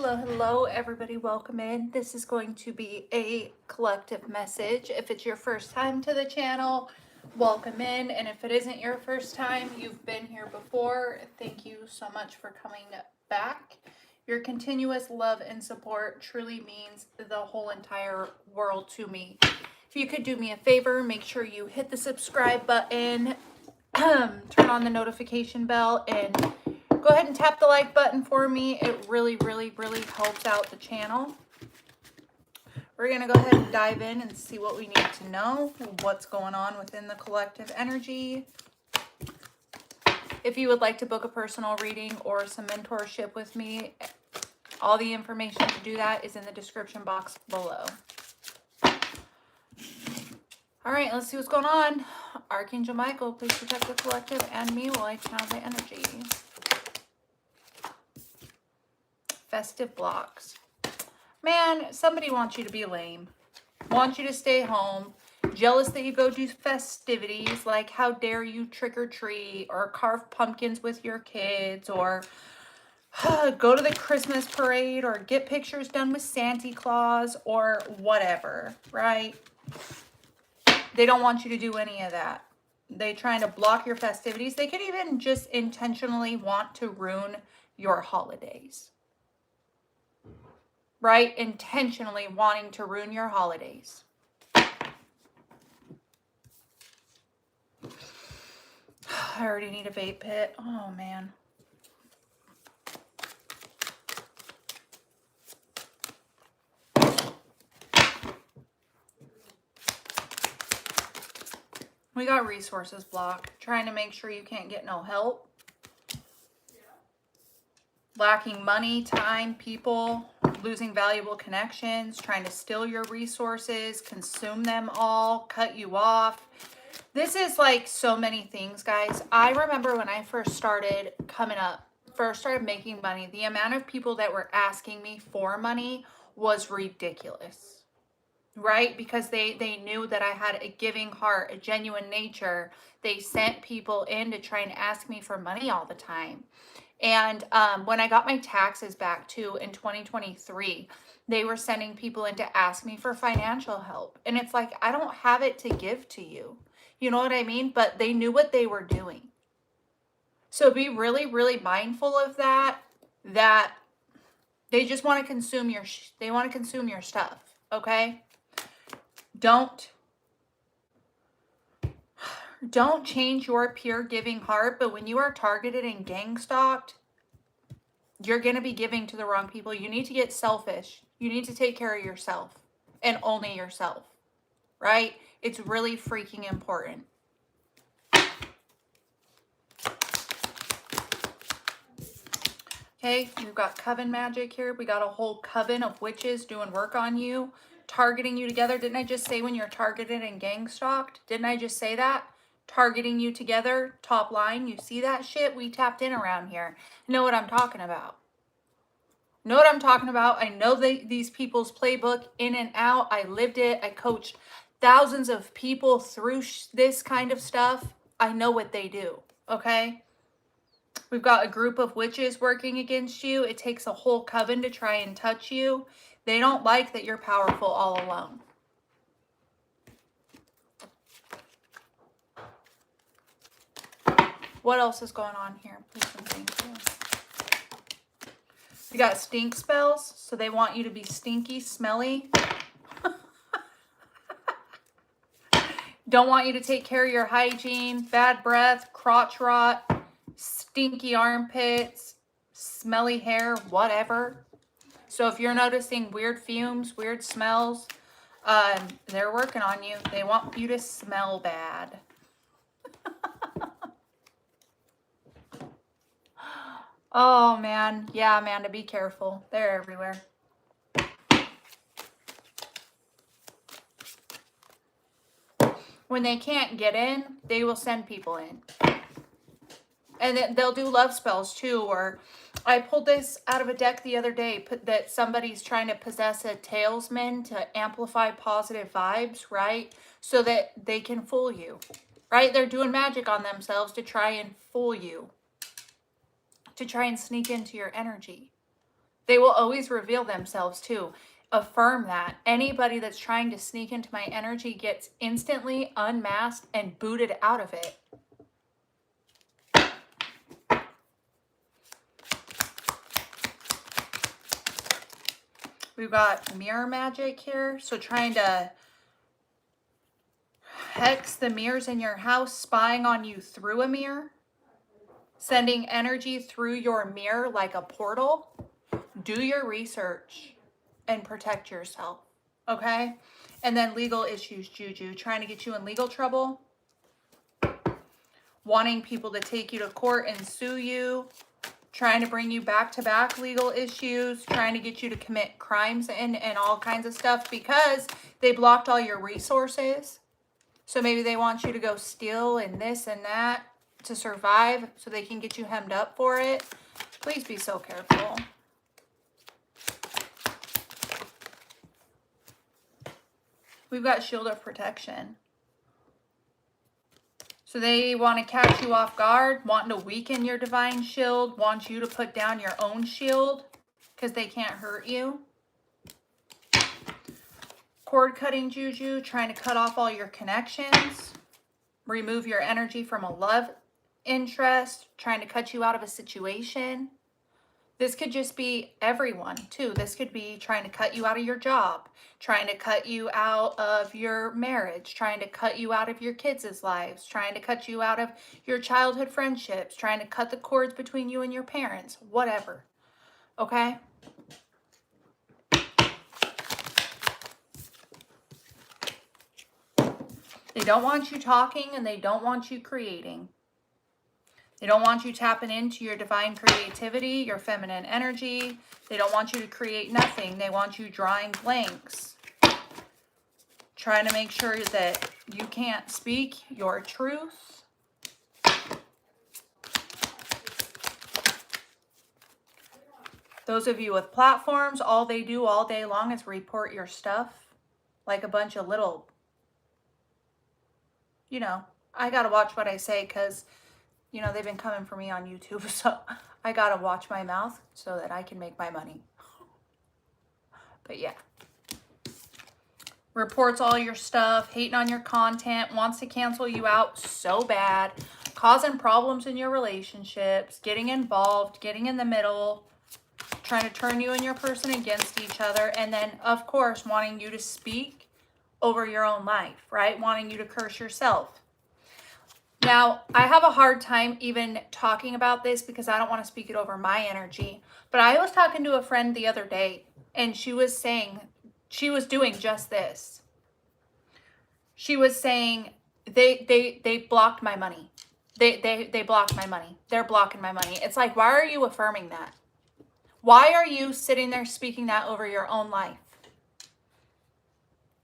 Hello, hello, everybody. Welcome in. This is going to be a collective message. If it's your first time to the channel, welcome in. And if it isn't your first time, you've been here before, thank you so much for coming back. Your continuous love and support truly means the whole entire world to me. If you could do me a favor, make sure you hit the subscribe button, turn on the notification bell, and go ahead and tap the like button for me. It really helps out the channel. We're going to go ahead and dive in and see what we need to know, what's going on within the collective energy. If you would like to book a personal reading or some mentorship with me, all the information to do that is in the description box below. All right, let's see what's going on. Archangel Michael, please protect the collective and me while I channel the energy. Festive blocks. Man, somebody wants you to be lame. Wants you to stay home. Jealous that you go do festivities, like how dare you trick or treat or carve pumpkins with your kids or go to the Christmas parade or get pictures done with Santa Claus or whatever, right? They don't want you to do any of that. They're trying to block your festivities. They could even just intentionally want to ruin your holidays. Right? Intentionally wanting to ruin your holidays. I already need a vape pit. Oh, man. We got resources blocked. Trying to make sure you can't get no help. Lacking money, time, people, losing valuable connections, trying to steal your resources, consume them all, cut you off. This is like so many things, guys. I remember when I first started coming up, first started making money, the amount of people that were asking me for money was ridiculous. Right? Because they knew that I had a giving heart, a genuine nature. They sent people in to try and ask me for money all the time. And when I got my taxes back too in 2023, they were sending people in to ask me for financial help. And it's like, I don't have it to give to you. You know what I mean? But they knew what they were doing. So be really mindful of that they just want to consume your stuff, okay? Don't change your pure giving heart, but when you are targeted and gang stalked, you're going to be giving to the wrong people. You need to get selfish. You need to take care of yourself and only yourself, right? It's really freaking important. Okay, we've got coven magic here. We got a whole coven of witches doing work on you, targeting you together. Didn't I just say when you're targeted and gang stalked? Didn't I just say that? Targeting you together, top line. You see that shit? We tapped in around here. Know what I'm talking about. Know what I'm talking about. I know these people's playbook in and out. I lived it. I coached thousands of people through this kind of stuff. I know what they do, okay? We've got a group of witches working against you. It takes a whole coven to try and touch you. They don't like that you're powerful all alone. What else is going on here? Please and thank you. We got stink spells, so they want you to be stinky, smelly. Don't want you to take care of your hygiene, bad breath, crotch rot, stinky armpits, smelly hair, whatever. So if you're noticing weird fumes, weird smells, they're working on you. They want you to smell bad. Oh, man. Yeah, Amanda, be careful. They're everywhere. When they can't get in, they will send people in. And then they'll do love spells too. Or I pulled this out of a deck the other day, that somebody's trying to possess a talisman to amplify positive vibes, right? So that they can fool you, right? They're doing magic on themselves to try and fool you, to try and sneak into your energy. They will always reveal themselves too. Affirm that. Anybody that's trying to sneak into my energy gets instantly unmasked and booted out of it. We've got mirror magic here. So trying to hex the mirrors in your house, spying on you through a mirror, sending energy through your mirror like a portal. Do your research and protect yourself, okay? And then legal issues, Juju, trying to get you in legal trouble, wanting people to take you to court and sue you, trying to bring you back-to-back legal issues, trying to get you to commit crimes and all kinds of stuff because they blocked all your resources. So maybe they want you to go steal and this and that to survive so they can get you hemmed up for it. Please be so careful. We've got shield of protection. So they want to catch you off guard, wanting to weaken your divine shield, want you to put down your own shield because they can't hurt you. Cord cutting juju, trying to cut off all your connections, remove your energy from a love interest, trying to cut you out of a situation. This could just be everyone too. This could be trying to cut you out of your job, trying to cut you out of your marriage, trying to cut you out of your kids' lives, trying to cut you out of your childhood friendships, trying to cut the cords between you and your parents, whatever. Okay? They don't want you talking and they don't want you creating. They don't want you tapping into your divine creativity, your feminine energy. They don't want you to create nothing. They want you drawing blanks. Trying to make sure that you can't speak your truth. Those of you with platforms, all they do all day long is report your stuff like a bunch of little, you know, I got to watch what I say because you know, they've been coming for me on YouTube, so I gotta watch my mouth so that I can make my money. But yeah. Reports all your stuff, hating on your content, wants to cancel you out so bad, causing problems in your relationships, getting involved, getting in the middle, trying to turn you and your person against each other, and then, of course, wanting you to speak over your own life, right? Wanting you to curse yourself. Now, I have a hard time even talking about this because I don't want to speak it over my energy. But I was talking to a friend the other day, and she was saying, she was doing just this. She was saying, they blocked my money. They blocked my money. They're blocking my money. It's like, why are you affirming that? Why are you sitting there speaking that over your own life?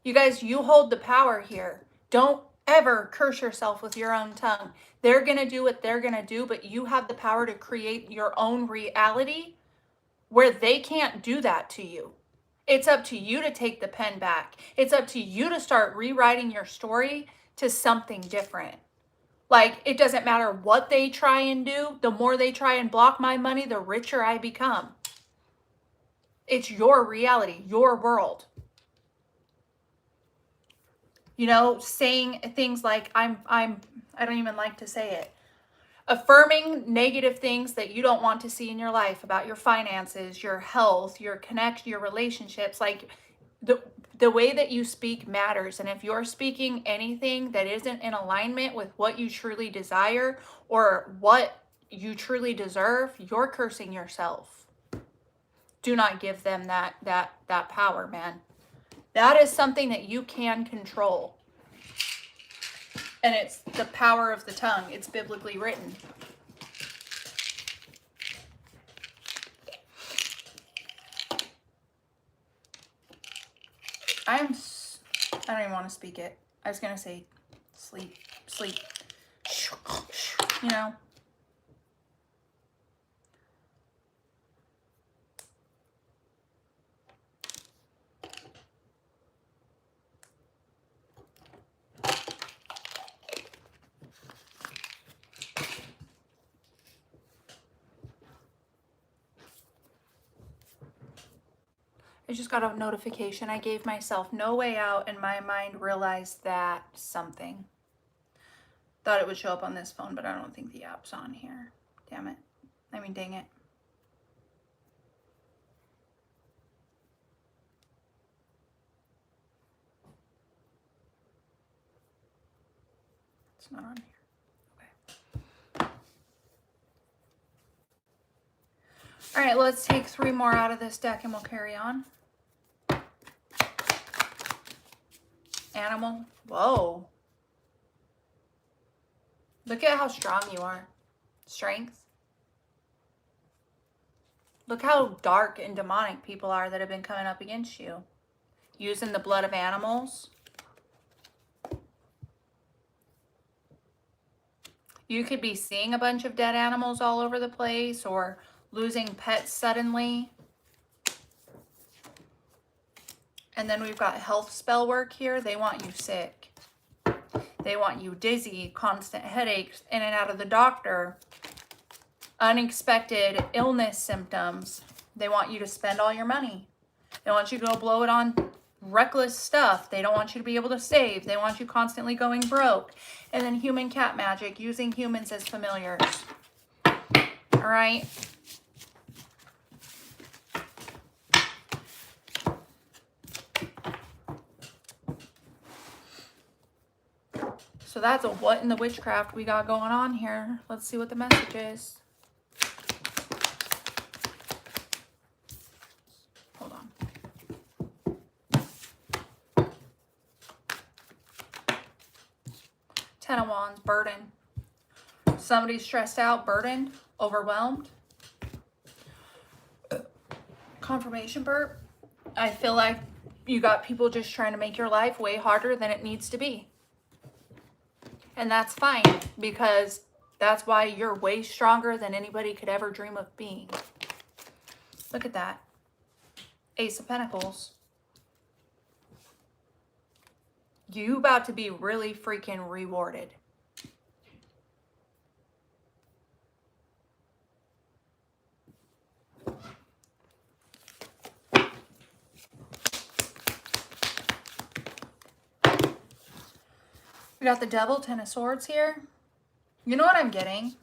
You guys, you hold the power here. Don't ever curse yourself with your own tongue. They're going to do what they're going to do, but you have the power to create your own reality where they can't do that to you. It's up to you to take the pen back. It's up to you to start rewriting your story to something different. Like, it doesn't matter what they try and do. The more they try and block my money, the richer I become. It's your reality, your world. You know, saying things like, I don't even like to say it. Affirming negative things that you don't want to see in your life about your finances, your health, your connection, your relationships. Like, the way that you speak matters. And if you're speaking anything that isn't in alignment with what you truly desire or what you truly deserve, you're cursing yourself. Do not give them that power, man. That is something that you can control. And it's the power of the tongue. It's biblically written. I don't even want to speak it. I was going to say sleep. You know? I just got a notification. I gave myself no way out and my mind realized that something. Thought it would show up on this phone, but I don't think the app's on here. Damn it. I mean, dang it. It's not on here. Okay. All right, let's take 3 more out of this deck and we'll carry on. Animal. Whoa. Look at how strong you are. Strength. Look how dark and demonic people are that have been coming up against you. Using the blood of animals. You could be seeing a bunch of dead animals all over the place or losing pets suddenly. And then we've got health spell work here. They want you sick. They want you dizzy, constant headaches, in and out of the doctor, unexpected illness symptoms. They want you to spend all your money. They want you to go blow it on reckless stuff. They don't want you to be able to save. They want you constantly going broke. And then human cat magic, using humans as familiars. All right. So that's a what in the witchcraft we got going on here. Let's see what the message is. Hold on. Ten of Wands, burden. Somebody's stressed out, burdened, overwhelmed. Confirmation burp. I feel like you got people just trying to make your life way harder than it needs to be. And that's fine, because that's why you're way stronger than anybody could ever dream of being. Look at that. Ace of Pentacles. You about to be really freaking rewarded. We got the Devil, Ten of Swords here. You know what I'm getting?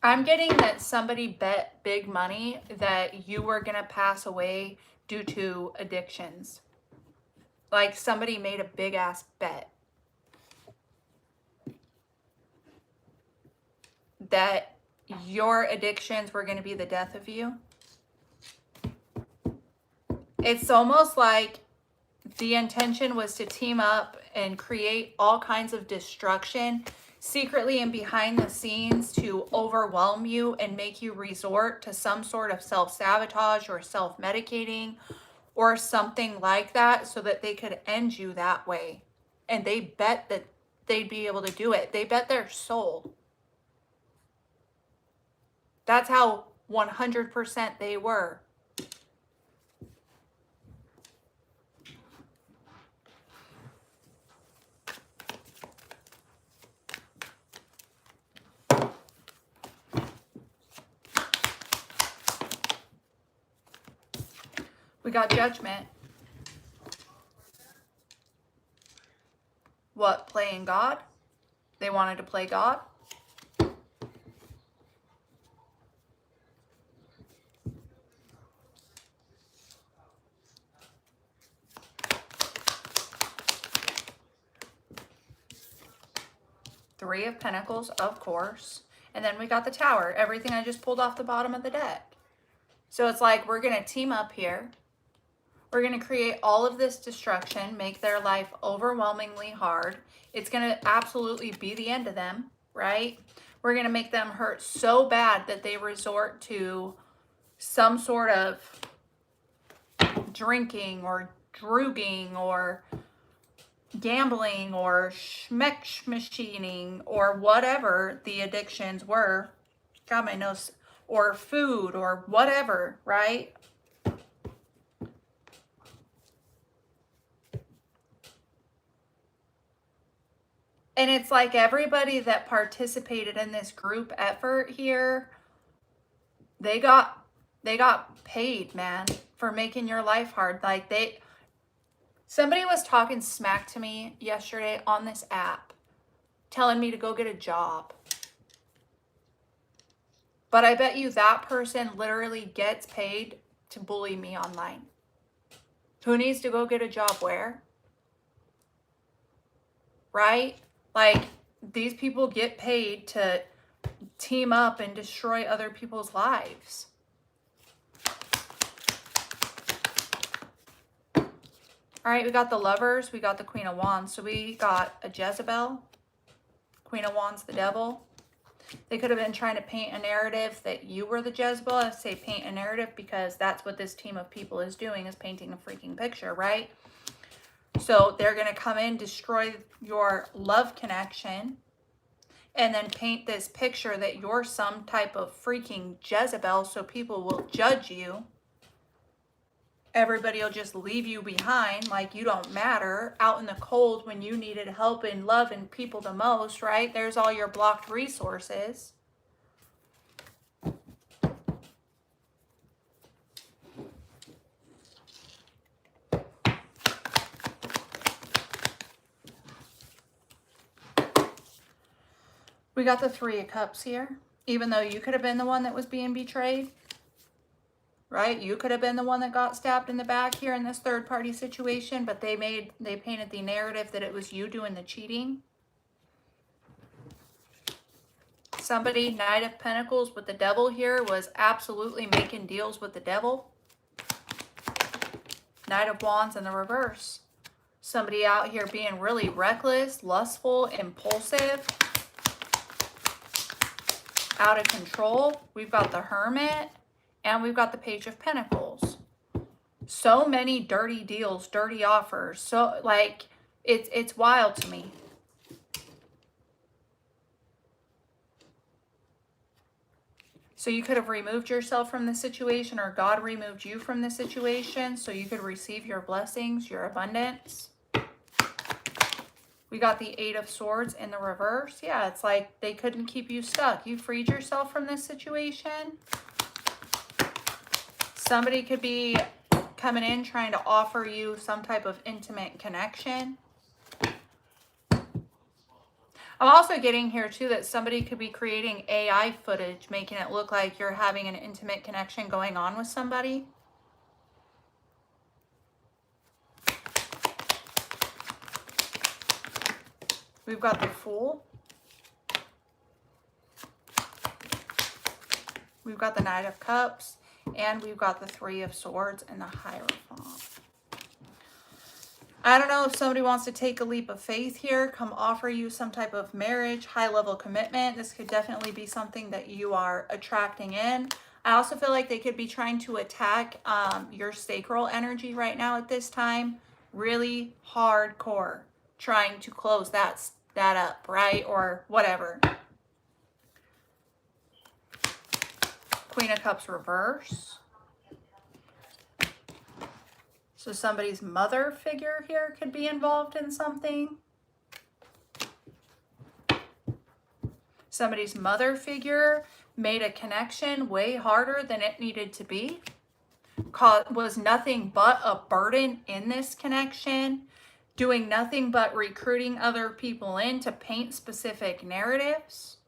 I'm getting that somebody bet big money that you were going to pass away due to addictions. Like somebody made a big ass bet that your addictions were going to be the death of you. It's almost like the intention was to team up and create all kinds of destruction secretly and behind the scenes to overwhelm you and make you resort to some sort of self-sabotage or self-medicating or something like that so that they could end you that way. And they bet that they'd be able to do it. They bet their soul. That's how 100% they were. We got Judgment. What, playing God? They wanted to play God? Three of Pentacles, of course. And then we got the Tower. Everything I just pulled off the bottom of the deck. So it's like we're going to team up here. We're going to create all of this destruction, make their life overwhelmingly hard. It's going to absolutely be the end of them, right? We're going to make them hurt so bad that they resort to some sort of drinking or drooging or gambling or schmeck machining or whatever the addictions were. Got my nose. Or food or whatever, right? And it's like everybody that participated in this group effort here, they got paid, man. for making your life hard. Like somebody was talking smack to me yesterday on this app, telling me to go get a job. But I bet you that person literally gets paid to bully me online. Who needs to go get a job where? Right? Like, these people get paid to team up and destroy other people's lives. All right, we got the Lovers. We got the Queen of Wands. So we got a Jezebel. Queen of Wands, the devil. They could have been trying to paint a narrative that you were the Jezebel. I say paint a narrative because that's what this team of people is doing, is painting a freaking picture, right? So they're going to come in, destroy your love connection, and then paint this picture that you're some type of freaking Jezebel, so people will judge you. Everybody will just leave you behind like you don't matter, out in the cold when you needed help and love and people the most, right? There's all your blocked resources. We got the Three of Cups here. Even though you could have been the one that was being betrayed, right? You could have been the one that got stabbed in the back here in this third party situation, but they painted the narrative that it was you doing the cheating. Somebody, Knight of Pentacles with the devil here, was absolutely making deals with the devil. Knight of Wands in the reverse. Somebody out here being really reckless, lustful, impulsive, out of control. We've got the Hermit. And we've got the Page of Pentacles. So many dirty deals, dirty offers. So, like, it's wild to me. So you could have removed yourself from the situation, or God removed you from the situation so you could receive your blessings, your abundance. We got the Eight of Swords in the reverse. Yeah, it's like they couldn't keep you stuck. You freed yourself from this situation. Somebody could be coming in trying to offer you some type of intimate connection. I'm also getting here too that somebody could be creating AI footage, making it look like you're having an intimate connection going on with somebody. We've got the Fool. We've got the Knight of Cups. And we've got the Three of Swords and the Hierophant. I don't know if somebody wants to take a leap of faith here, come offer you some type of marriage, high-level commitment. This could definitely be something that you are attracting in. I also feel like they could be trying to attack your sacral energy right now at this time. Really hardcore. Trying to close that up, right? Or whatever. Queen of Cups reverse. So somebody's mother figure here could be involved in something. Somebody's mother figure made a connection way harder than it needed to be. Was nothing but a burden in this connection. Doing nothing but recruiting other people in to paint specific narratives.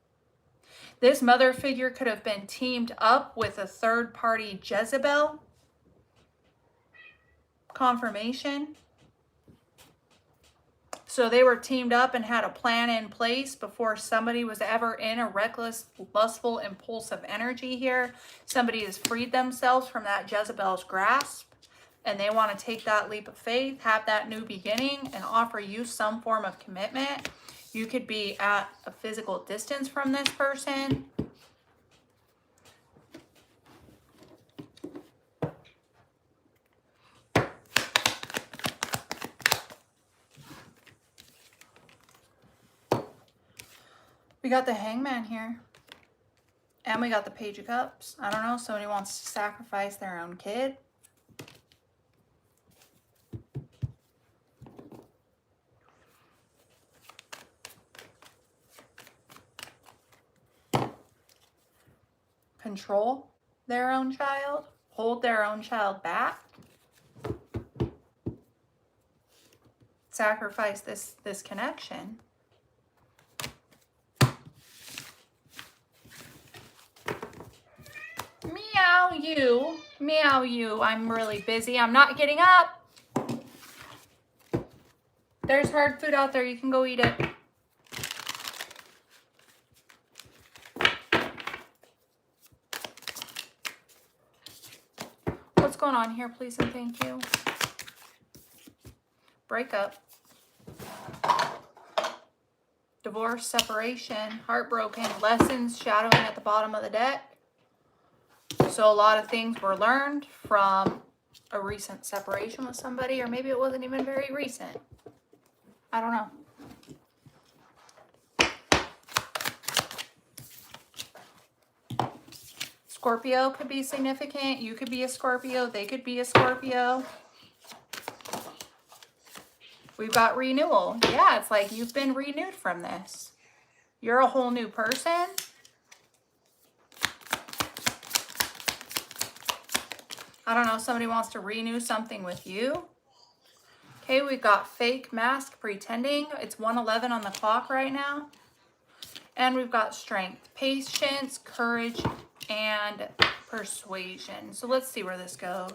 This mother figure could have been teamed up with a third-party Jezebel. Confirmation. So they were teamed up and had a plan in place before somebody was ever in a reckless, lustful, impulsive energy here. Somebody has freed themselves from that Jezebel's grasp, and they want to take that leap of faith, have that new beginning, and offer you some form of commitment. You could be at a physical distance from this person. We got the Hangman here. And we got the Page of Cups. I don't know, somebody wants to sacrifice their own kid. Control their own child. hold their own child back, sacrifice this connection. Meow you, I'm really busy, I'm not getting up. There's hard food out there, you can go eat it. What's going on here, please and thank you? Breakup. Divorce, separation, heartbroken, lessons shadowing at the bottom of the deck. So a lot of things were learned from a recent separation with somebody, or maybe it wasn't even very recent. I don't know. Scorpio could be significant. You could be a Scorpio. They could be a Scorpio. We've got renewal. Yeah, it's like you've been renewed from this. You're a whole new person. I don't know, somebody wants to renew something with you. Okay, we've got fake mask pretending. It's 1:11 on the clock right now. And we've got strength, patience, courage, and persuasion. So let's see where this goes.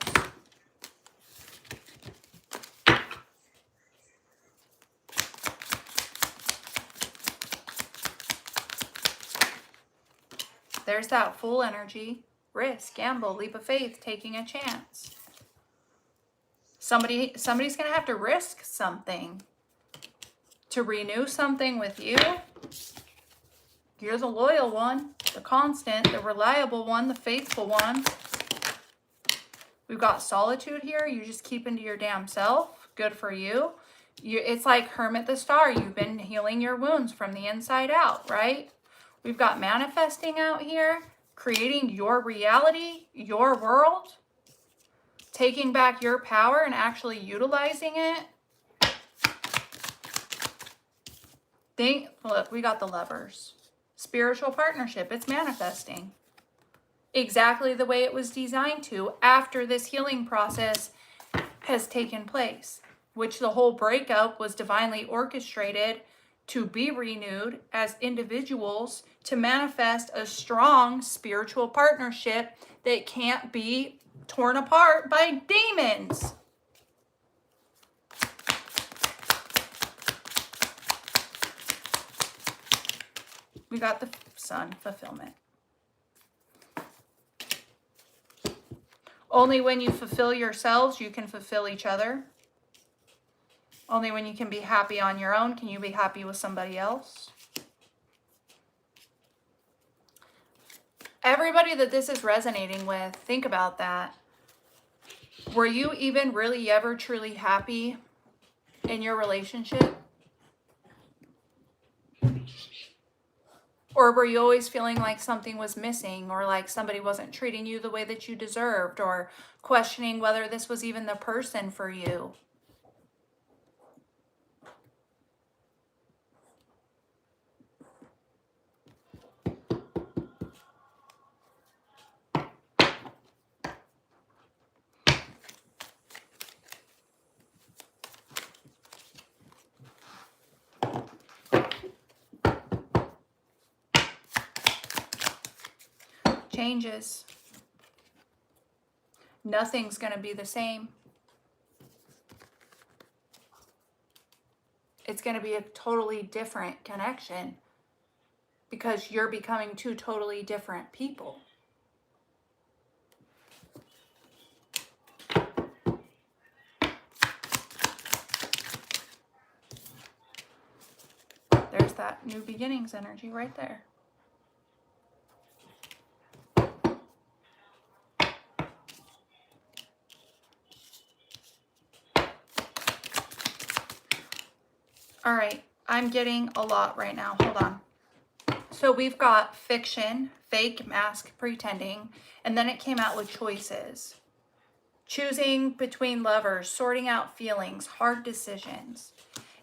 There's that full energy. Risk, gamble, leap of faith, taking a chance. Somebody's going to have to risk something to renew something with you. You're the loyal one, the constant, the reliable one, the faithful one. We've got solitude here. You're just keeping to your damn self. Good for you. It's like Hermit the Star. You've been healing your wounds from the inside out, right? We've got manifesting out here. Creating your reality, your world, taking back your power and actually utilizing it. Look, we got the Lovers. Spiritual partnership, it's manifesting. Exactly the way it was designed to after this healing process has taken place, which the whole breakup was divinely orchestrated to be renewed as individuals to manifest a strong spiritual partnership that can't be torn apart by demons. We got the Sun, fulfillment. Only when you fulfill yourselves, you can fulfill each other. Only when you can be happy on your own can you be happy with somebody else. Everybody that this is resonating with, think about that. Were you even really ever truly happy in your relationship? Or were you always feeling like something was missing, or like somebody wasn't treating you the way that you deserved, or questioning whether this was even the person for you? Changes. Nothing's going to be the same. It's going to be a totally different connection because you're becoming two totally different people. There's that new beginnings energy right there. All right, I'm getting a lot right now. Hold on. So we've got fiction, fake mask pretending, and then it came out with choices. Choosing between lovers, sorting out feelings, hard decisions.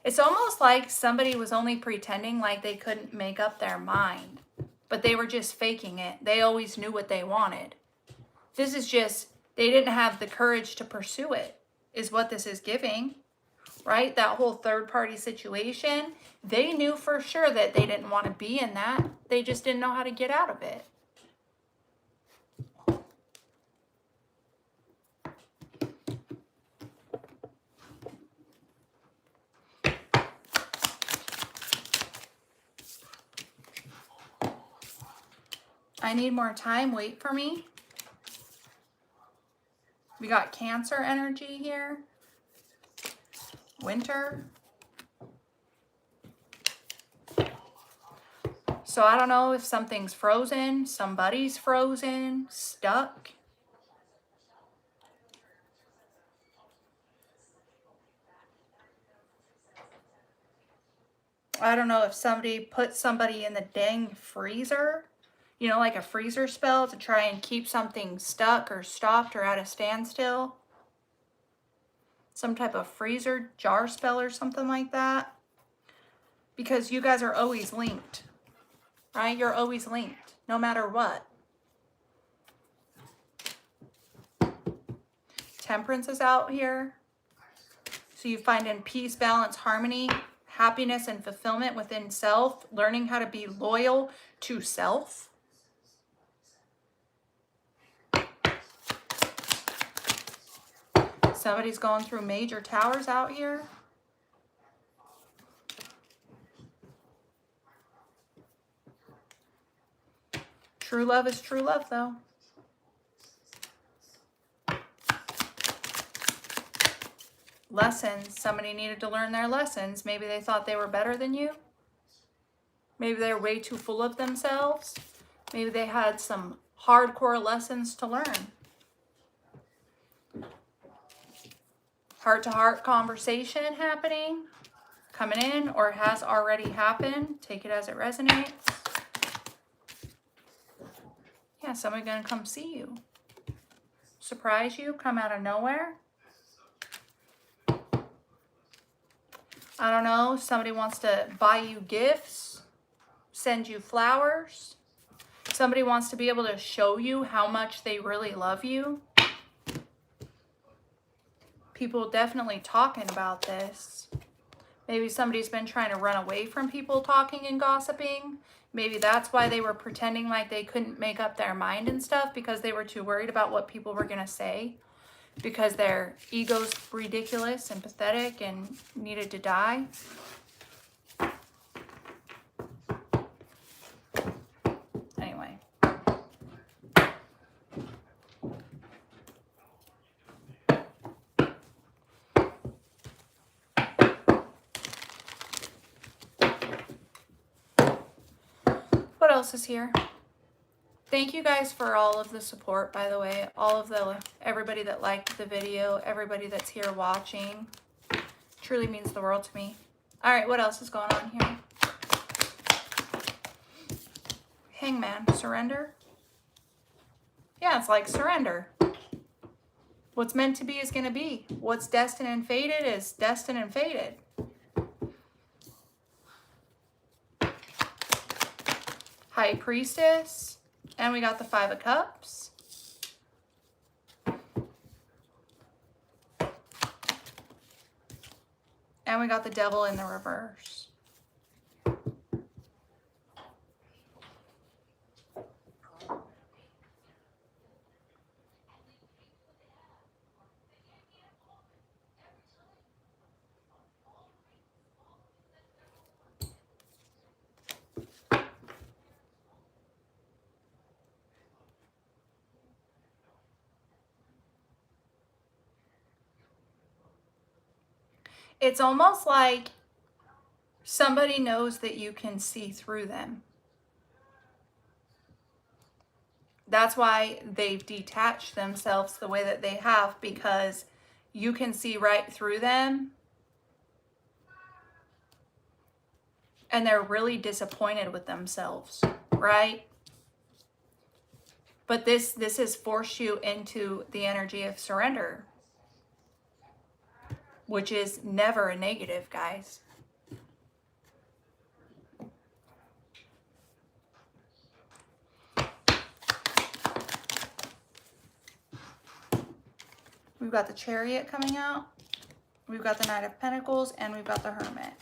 It's almost like somebody was only pretending like they couldn't make up their mind, but they were just faking it. They always knew what they wanted. This is just, They didn't have the courage to pursue it, is what this is giving, right? That whole third-party situation, they knew for sure that they didn't want to be in that. They just didn't know how to get out of it. I need more time. Wait for me. We got Cancer energy here. Winter. So I don't know if something's frozen, somebody's frozen, stuck. I don't know if somebody put somebody in the dang freezer, you know, like a freezer spell to try and keep something stuck or stopped or at a standstill. Some type of freezer jar spell or something like that. Because you guys are always linked, right? You're always linked, no matter what. Temperance is out here. So you find in peace, balance, harmony, happiness, and fulfillment within self, learning how to be loyal to self. Somebody's going through major towers out here. True love is true love, though. Lessons. Somebody needed to learn their lessons. Maybe they thought they were better than you. Maybe they're way too full of themselves. Maybe they had some hardcore lessons to learn. Heart-to-heart conversation happening, coming in, or has already happened. Take it as it resonates. Yeah, somebody gonna come see you. Surprise you, come out of nowhere. I don't know, somebody wants to buy you gifts, send you flowers. Somebody wants to be able to show you how much they really love you. People definitely talking about this. Maybe somebody's been trying to run away from people talking and gossiping. Maybe that's why they were pretending like they couldn't make up their mind and stuff, because they were too worried about what people were going to say. Because their ego's ridiculous and pathetic and needed to die. Anyway. What else is here? Thank you guys for all of the support, by the way. Everybody that liked the video, everybody that's here watching. Truly means the world to me. All right, what else is going on here? Hangman, surrender. Yeah, it's like surrender. What's meant to be is going to be. What's destined and fated is destined and fated. High Priestess. And we got the Five of Cups. And we got the Devil in the reverse. It's almost like somebody knows that you can see through them. That's why they've detached themselves the way that they have, because you can see right through them. And they're really disappointed with themselves, right? But this has forced you into the energy of surrender, which is never a negative, guys. We've got the Chariot coming out. We've got the Knight of Pentacles, and we've got the Hermit.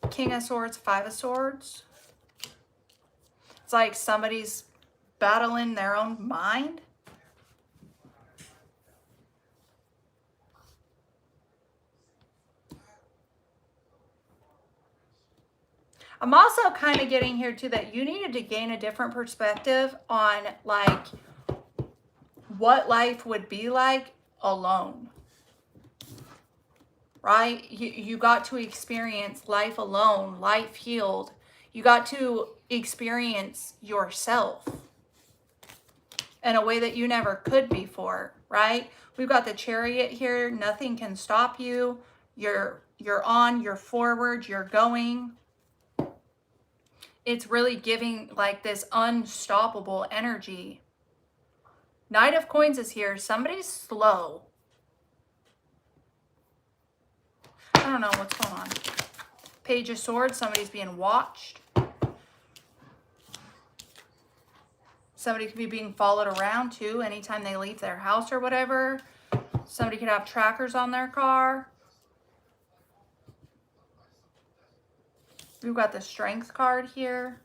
King of Swords, Five of Swords. It's like somebody's battling their own mind. I'm also kind of getting here too that you needed to gain a different perspective on like what life would be like alone. Right? You got to experience life alone, life healed. You got to experience yourself in a way that you never could before, right? We've got the Chariot here. Nothing can stop you. You're on, you're forward, you're going. It's really giving like this unstoppable energy. Knight of Coins is here. Somebody's slow. I don't know what's going on. Page of Swords. Somebody's being watched. Somebody could be being followed around too anytime they leave their house or whatever. Somebody could have trackers on their car. We've got the Strength card here.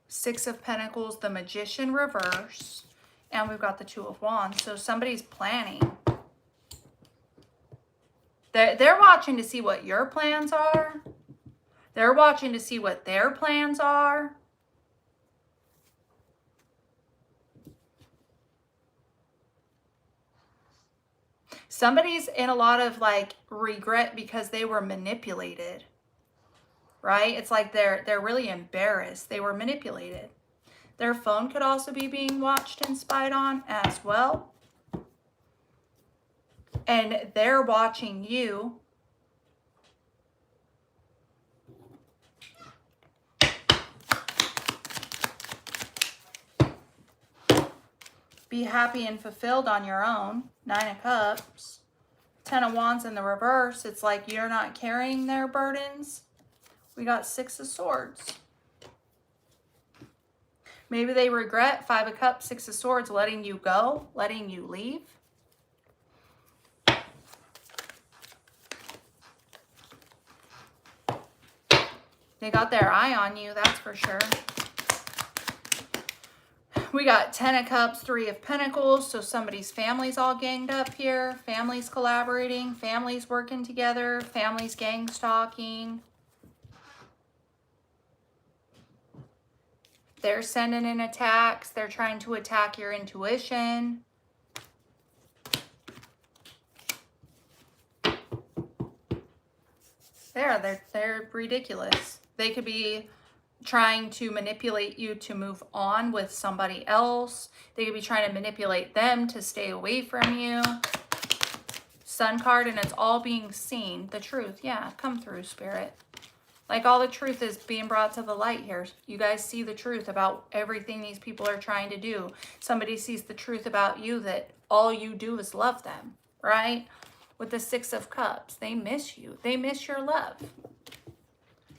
Six of Pentacles, the Magician reverse. And we've got the Two of Wands. So somebody's planning. They're watching to see what your plans are. They're watching to see what their plans are. Somebody's in a lot of like regret because they were manipulated. Right? It's like they're really embarrassed. They were manipulated. Their phone could also be being watched and spied on as well. And they're watching you. Be happy and fulfilled on your own. Nine of Cups. Ten of Wands in the reverse. It's like you're not carrying their burdens. We got Six of Swords. Maybe they regret Five of Cups, Six of Swords, letting you go, letting you leave. They got their eye on you, that's for sure. We got Ten of Cups, Three of Pentacles. So somebody's family's all ganged up here. Families collaborating. Families working together. Families gang stalking. They're sending in attacks. They're trying to attack your intuition. They're ridiculous. They could be trying to manipulate you to move on with somebody else. They could be trying to manipulate them to stay away from you. Sun card, and it's all being seen. The truth, yeah, come through, Spirit. Like all the truth is being brought to the light here. You guys see the truth about everything these people are trying to do. Somebody sees the truth about you that all you do is love them, right? With the Six of Cups, they miss you. They miss your love.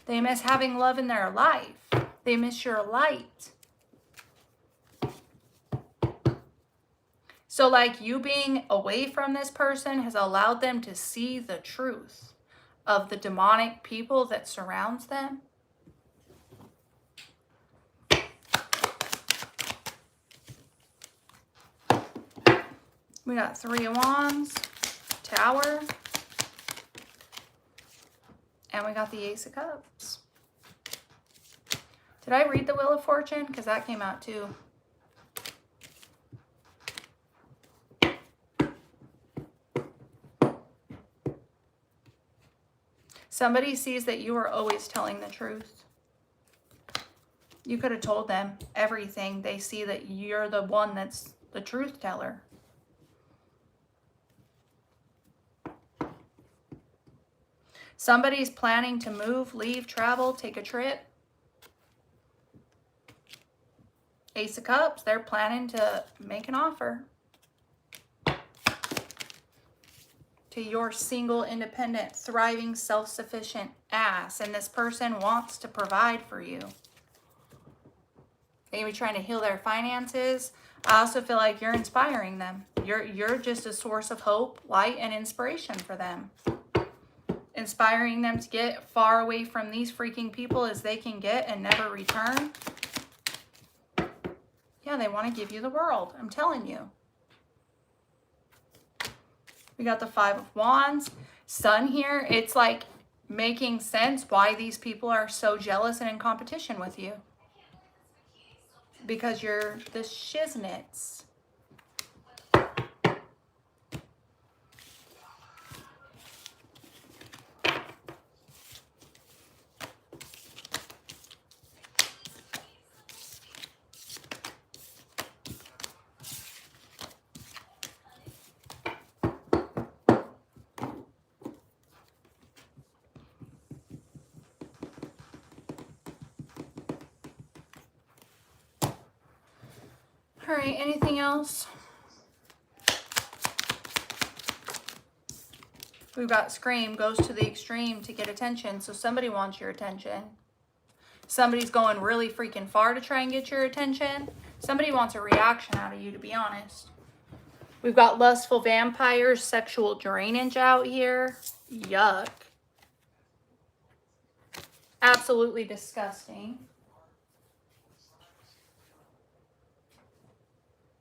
They miss having love in their life. They miss your light. So like you being away from this person has allowed them to see the truth of the demonic people that surrounds them. We got Three of Wands, Tower. And we got the Ace of Cups. Did I read the Wheel of Fortune? Because that came out too. Somebody sees that you are always telling the truth. You could have told them everything. They see that you're the one that's the truth teller. Somebody's planning to move, leave, travel, take a trip. Ace of Cups, they're planning to make an offer. to your single, independent, thriving, self-sufficient ass. And this person wants to provide for you. They may be trying to heal their finances. I also feel like you're inspiring them. You're just a source of hope, light, and inspiration for them. Inspiring them to get far away from these freaking people as they can get and never return. Yeah, they want to give you the world. I'm telling you. We got the Five of Wands. Sun here. It's like making sense why these people are so jealous and in competition with you. Because you're the shiznits. All right, anything else? We've got Scream, goes to the extreme to get attention. So somebody wants your attention. Somebody's going really freaking far to try and get your attention. Somebody wants a reaction out of you, to be honest. We've got lustful vampires, sexual drainage out here. Yuck. Absolutely disgusting.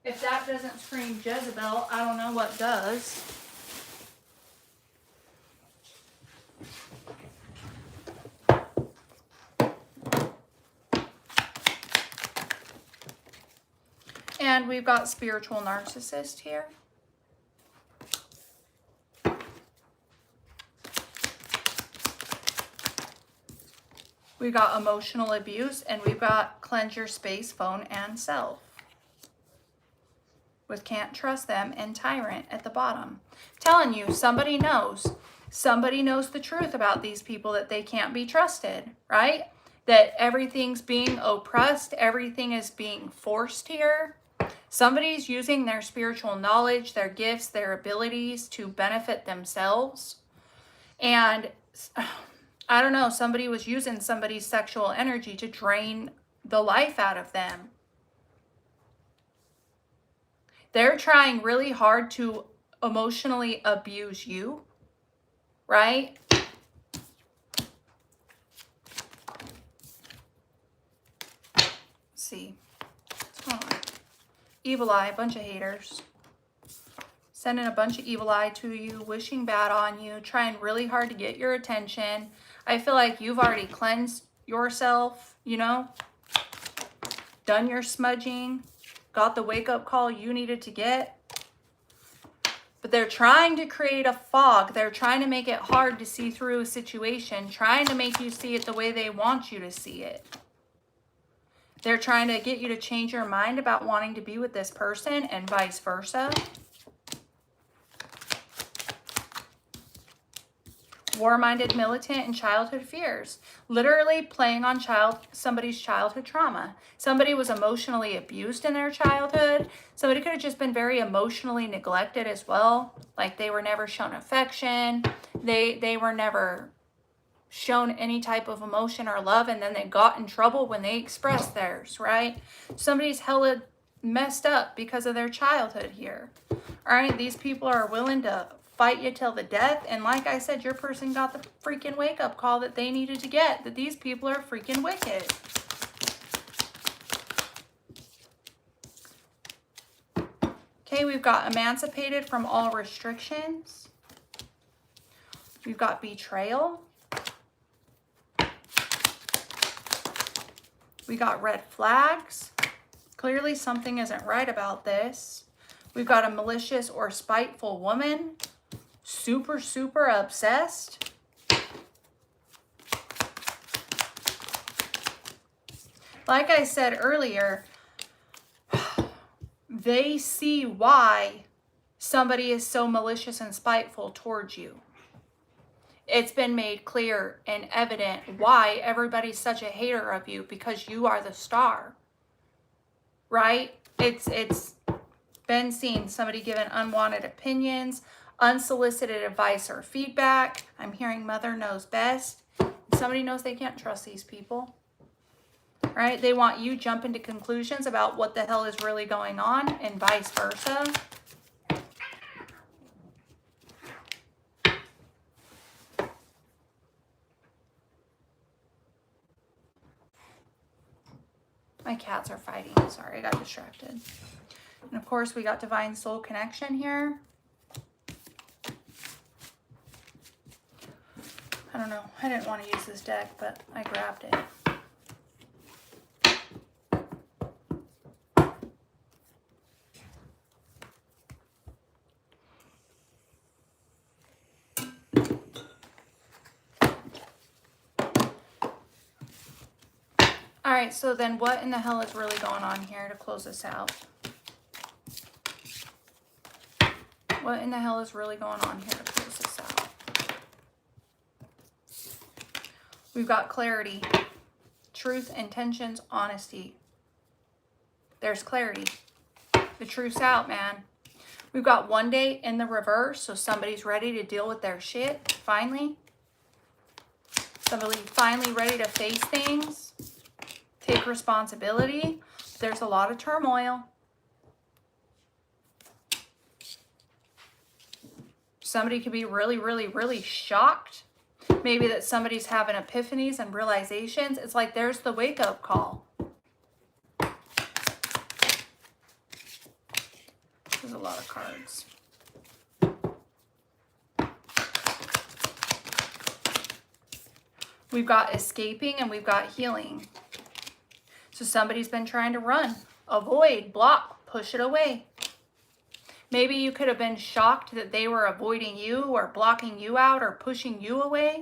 If that doesn't scream Jezebel, I don't know what does. And we've got spiritual narcissist here. We've got emotional abuse, and we've got cleanse your space, phone, and self. With can't trust them and tyrant at the bottom. Telling you, somebody knows. Somebody knows the truth about these people, that they can't be trusted, right? That everything's being oppressed, everything is being forced here. Somebody's using their spiritual knowledge, their gifts, their abilities to benefit themselves. And I don't know, somebody was using somebody's sexual energy to drain the life out of them. They're trying really hard to emotionally abuse you, right? Let's see. What's going on? Evil eye, a bunch of haters. Sending a bunch of evil eye to you, wishing bad on you, trying really hard to get your attention. I feel like you've already cleansed yourself, you know? Done your smudging. Got the wake-up call you needed to get. But they're trying to create a fog. They're trying to make it hard to see through a situation. Trying to make you see it the way they want you to see it. They're trying to get you to change your mind about wanting to be with this person and vice versa. War-minded militant and childhood fears. Literally playing on somebody's childhood trauma. Somebody was emotionally abused in their childhood. Somebody could have just been very emotionally neglected as well. Like they were never shown affection. They were never shown any type of emotion or love, and then they got in trouble when they expressed theirs, right? Somebody's hella messed up because of their childhood here. All right, these people are willing to fight you till the death, and like I said, your person got the freaking wake-up call that they needed to get, that these people are freaking wicked. Okay, we've got emancipated from all restrictions. We've got betrayal. We got red flags. Clearly something isn't right about this. We've got a malicious or spiteful woman. Super, super obsessed. Like I said earlier, they see why somebody is so malicious and spiteful towards you. It's been made clear and evident why everybody's such a hater of you, because you are the star, right? It's been seen, somebody giving unwanted opinions, unsolicited advice or feedback. I'm hearing mother knows best. Somebody knows they can't trust these people, right? They want you jumping to conclusions about what the hell is really going on and vice versa. My cats are fighting. Sorry, I got distracted. And of course, we got divine soul connection here. I don't know. I didn't want to use this deck, but I grabbed it. All right, so then what in the hell is really going on here to close this out? What in the hell is really going on here to close this out? We've got clarity, truth, intentions, honesty. There's clarity. The truth's out, man. We've got 1 day in the reverse, so somebody's ready to deal with their shit, finally. Somebody finally ready to face things, take responsibility. There's a lot of turmoil. Somebody could be really, really, really shocked. Maybe that somebody's having epiphanies and realizations. It's like there's the wake-up call. There's a lot of cards. We've got escaping and we've got healing. So somebody's been trying to run, avoid, block, push it away. Maybe you could have been shocked that they were avoiding you or blocking you out or pushing you away.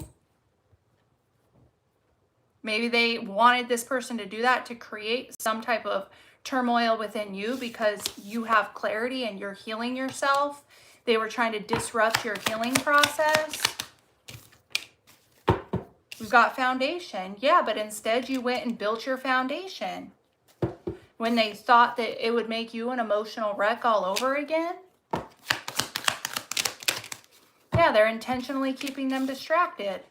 Maybe they wanted this person to do that to create some type of turmoil within you because you have clarity and you're healing yourself. They were trying to disrupt your healing process. We've got foundation. Yeah, but instead you went and built your foundation. When they thought that it would make you an emotional wreck all over again. Yeah, they're intentionally keeping them distracted.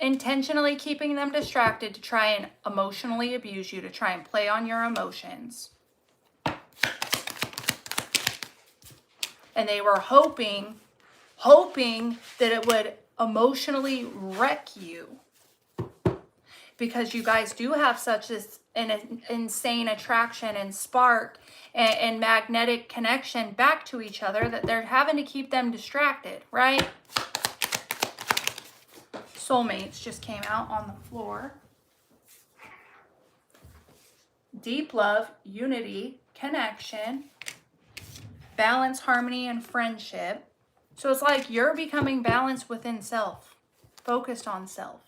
Intentionally keeping them distracted to try and emotionally abuse you, to try and play on your emotions. And they were hoping that it would emotionally wreck you. Because you guys do have such an insane attraction and spark and magnetic connection back to each other that they're having to keep them distracted, right? Soulmates just came out on the floor. Deep love, unity, connection, balance, harmony, and friendship. So it's like you're becoming balanced within self, focused on self.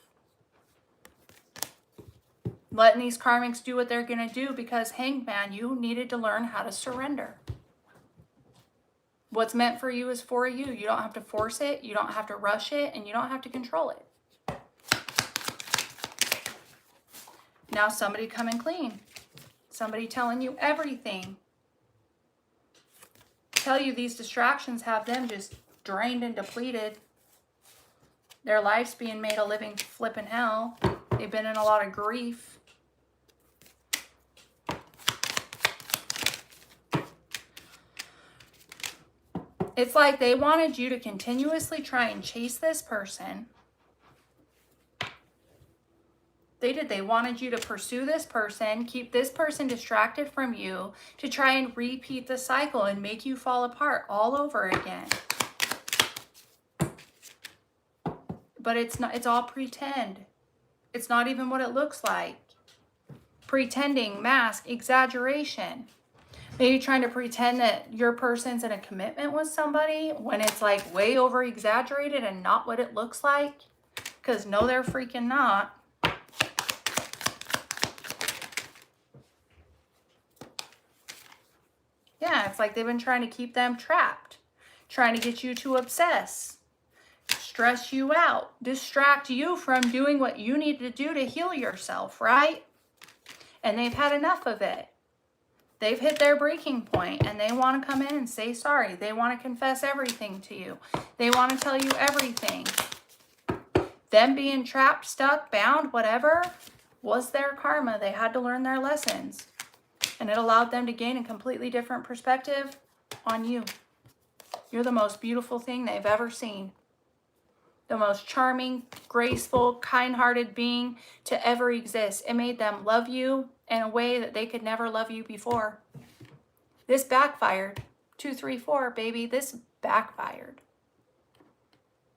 Letting these karmics do what they're going to do because, Hangman, you needed to learn how to surrender. What's meant for you is for you. You don't have to force it. You don't have to rush it. And you don't have to control it. Now somebody coming clean. Somebody telling you everything. Tell you these distractions have them just drained and depleted. Their life's being made a living flipping hell. They've been in a lot of grief. It's like they wanted you to continuously try and chase this person. They did. They wanted you to pursue this person, keep this person distracted from you, to try and repeat the cycle and make you fall apart all over again. But it's not, it's all pretend. It's not even what it looks like. Pretending, mask, exaggeration. Maybe trying to pretend that your person's in a commitment with somebody when it's like way over exaggerated and not what it looks like. Because no, they're freaking not. Yeah, it's like they've been trying to keep them trapped. Trying to get you to obsess. Stress you out. Distract you from doing what you need to do to heal yourself, right? And they've had enough of it. They've hit their breaking point and they want to come in and say sorry. They want to confess everything to you. They want to tell you everything. Them being trapped, stuck, bound, whatever, was their karma. They had to learn their lessons. And it allowed them to gain a completely different perspective on you. You're the most beautiful thing they've ever seen. The most charming, graceful, kind-hearted being to ever exist. It made them love you in a way that they could never love you before. This backfired. 2, 3, 4, baby. This backfired.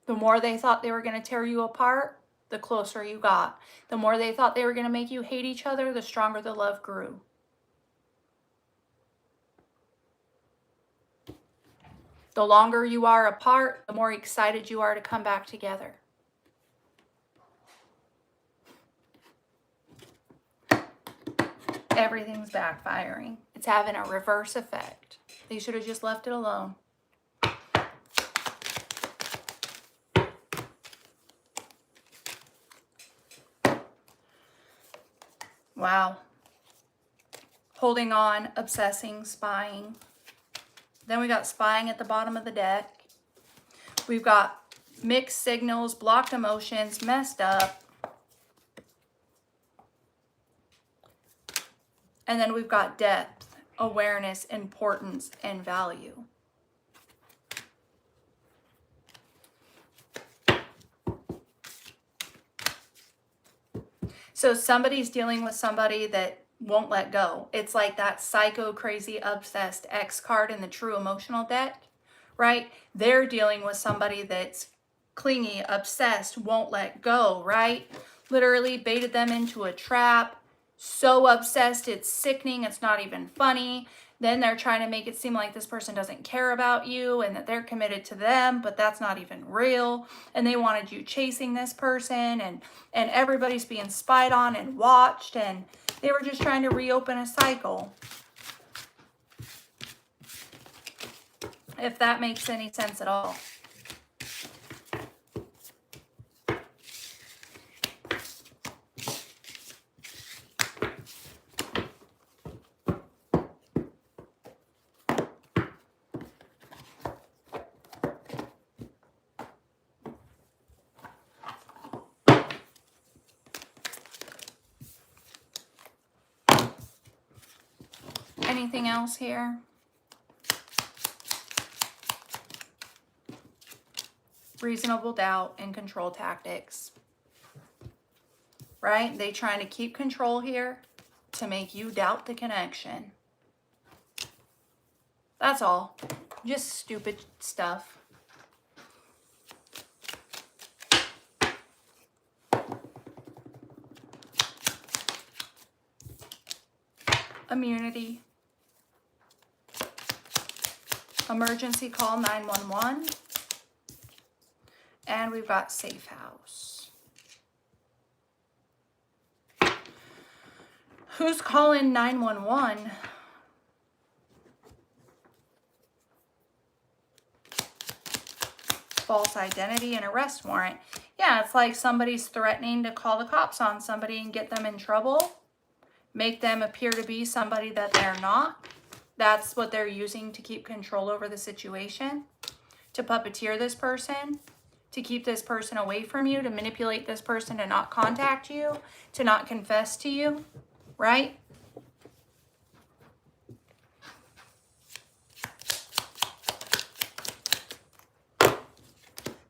The more they thought they were going to tear you apart, the closer you got. The more they thought they were going to make you hate each other, the stronger the love grew. The longer you are apart, the more excited you are to come back together. Everything's backfiring. It's having a reverse effect. They should have just left it alone. Wow. Holding on, obsessing, spying. Then we got spying at the bottom of the deck. We've got mixed signals, blocked emotions, messed up. And then we've got depth, awareness, importance, and value. So somebody's dealing with somebody that won't let go. It's like that psycho, crazy, obsessed X card in the true emotional deck, right? They're dealing with somebody that's clingy, obsessed, won't let go, right? Literally baited them into a trap. So obsessed, it's sickening. It's not even funny. Then they're trying to make it seem like this person doesn't care about you and that they're committed to them, but that's not even real. And they wanted you chasing this person, and everybody's being spied on and watched, and they were just trying to reopen a cycle. If that makes any sense at all. Anything else here? Reasonable doubt and control tactics. Right? They trying to keep control here to make you doubt the connection. That's all. Just stupid stuff. Immunity. Emergency call 911. And we've got safe house. Who's calling 911? False identity and arrest warrant. Yeah, it's like somebody's threatening to call the cops on somebody and get them in trouble. Make them appear to be somebody that they're not. That's what they're using to keep control over the situation. To puppeteer this person. To keep this person away from you. To manipulate this person to not contact you. To not confess to you. Right?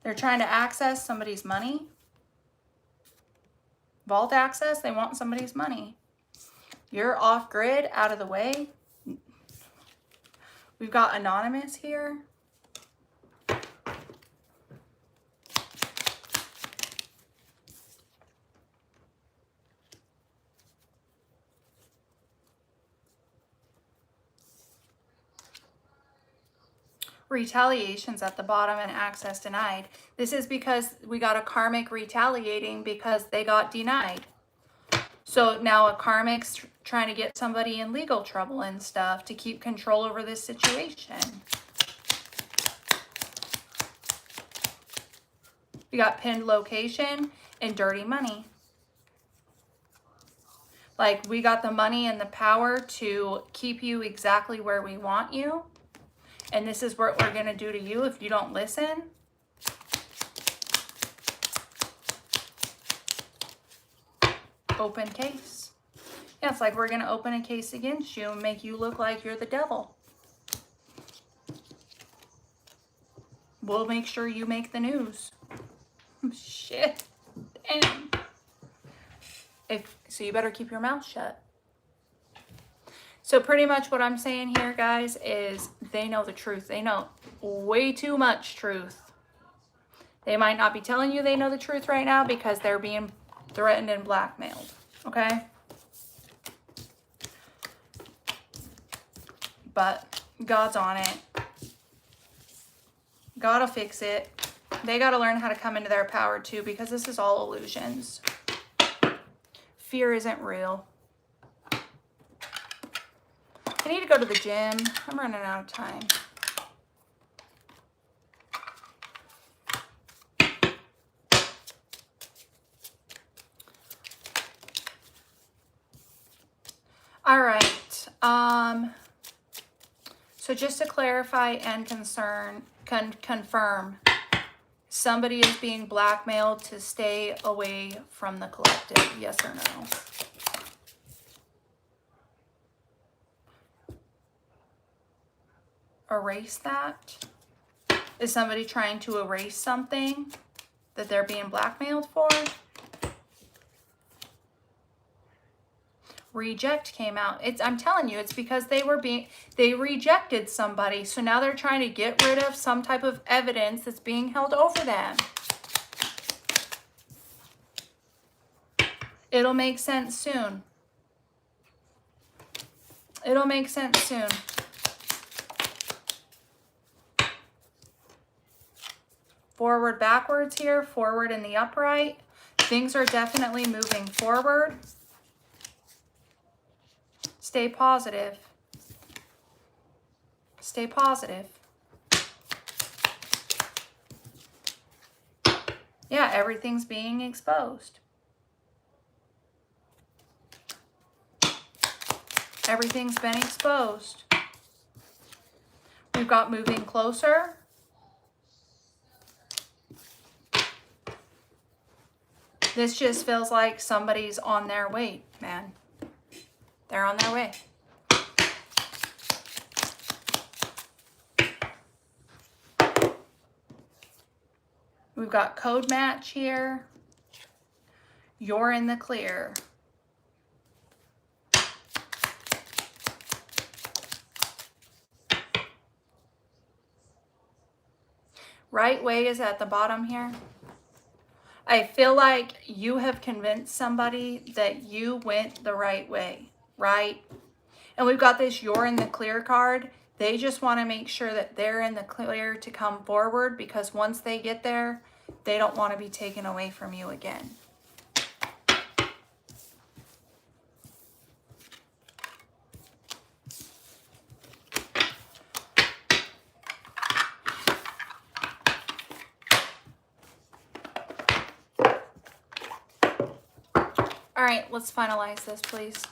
They're trying to access somebody's money. Vault access. They want somebody's money. You're off grid, out of the way. We've got anonymous here. Retaliations at the bottom and access denied. This is because we got a karmic retaliating because they got denied. So now a karmic's trying to get somebody in legal trouble and stuff to keep control over this situation. We got pinned location and dirty money. Like, we got the money and the power to keep you exactly where we want you. And this is what we're going to do to you if you don't listen. Open case. Yeah, it's like we're going to open a case against you and make you look like you're the devil. We'll make sure you make the news. Shit. Damn. So you better keep your mouth shut. So pretty much what I'm saying here, guys, is they know the truth. They know way too much truth. They might not be telling you they know the truth right now because they're being threatened and blackmailed. Okay? But God's on it. God will fix it. They got to learn how to come into their power too, because this is all illusions. Fear isn't real. I need to go to the gym. I'm running out of time. All right. So just to clarify and confirm, somebody is being blackmailed to stay away from the collective. Yes or no? Erase that? Is somebody trying to erase something that they're being blackmailed for? Reject came out. I'm telling you, it's because they rejected somebody. So now they're trying to get rid of some type of evidence that's being held over them. It'll make sense soon. It'll make sense soon. Forward, backwards here, forward in the upright. Things are definitely moving forward. Stay positive. Stay positive. Yeah, everything's being exposed. Everything's been exposed. We've got moving closer. This just feels like somebody's on their way, man. They're on their way. We've got code match here. You're in the clear. Right way is at the bottom here. I feel like you have convinced somebody that you went the right way, right? And we've got this you're in the clear card. They just want to make sure that they're in the clear to come forward, because once they get there, they don't want to be taken away from you again. All right, let's finalize this, please.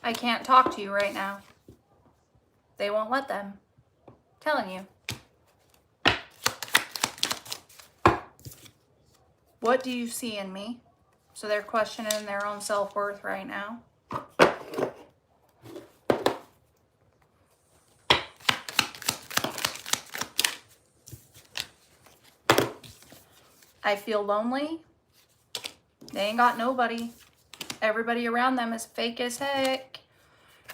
I can't talk to you right now. They won't let them. I'm telling you. What do you see in me? So they're questioning their own self-worth right now. I feel lonely. They ain't got nobody. Everybody around them is fake as heck.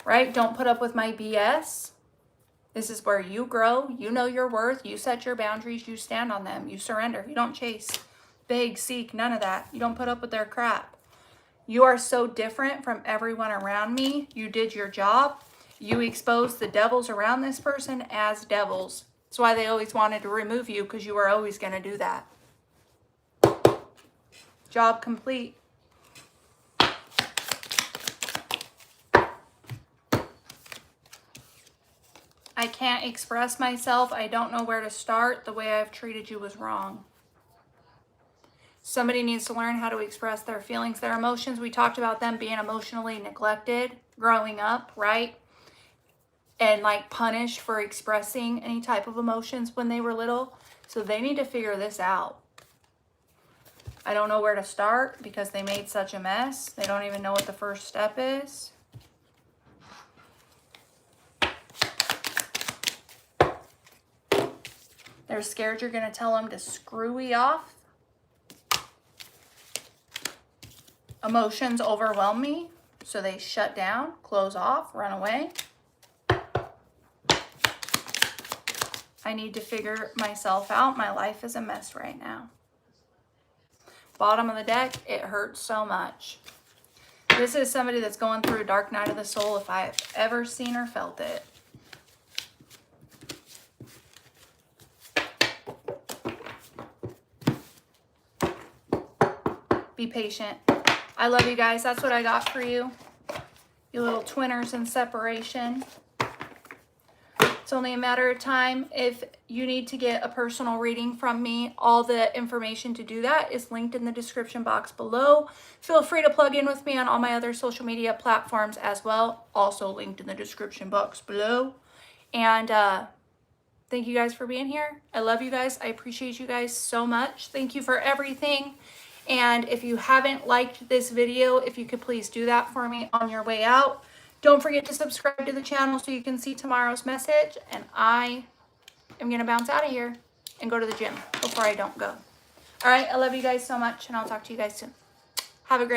Right? Don't put up with my BS. This is where you grow. You know your worth. You set your boundaries. You stand on them. You surrender. You don't chase, beg, seek, none of that. You don't put up with their crap. You are so different from everyone around me. You did your job. You exposed the devils around this person as devils. That's why they always wanted to remove you, because you were always going to do that. Job complete. I can't express myself. I don't know where to start. The way I've treated you was wrong. Somebody needs to learn how to express their feelings, their emotions. We talked about them being emotionally neglected growing up, right? And like punished for expressing any type of emotions when they were little. So they need to figure this out. I don't know where to start because they made such a mess. They don't even know what the first step is. They're scared you're going to tell them to screwy off. Emotions overwhelm me, so they shut down, close off, run away. I need to figure myself out. My life is a mess right now. Bottom of the deck, it hurts so much. This is somebody that's going through a dark night of the soul if I've ever seen or felt it. Be patient. I love you guys. That's what I got for you. You little twinners in separation. It's only a matter of time. If you need to get a personal reading from me, all the information to do that is linked in the description box below. Feel free to plug in with me on all my other social media platforms as well. Also linked in the description box below. And thank you guys for being here. I love you guys. I appreciate you guys so much. Thank you for everything. And if you haven't liked this video, if you could please do that for me on your way out. Don't forget to subscribe to the channel so you can see tomorrow's message. And I am going to bounce out of here and go to the gym before I don't go. All right, I love you guys so much, and I'll talk to you guys soon. Have a great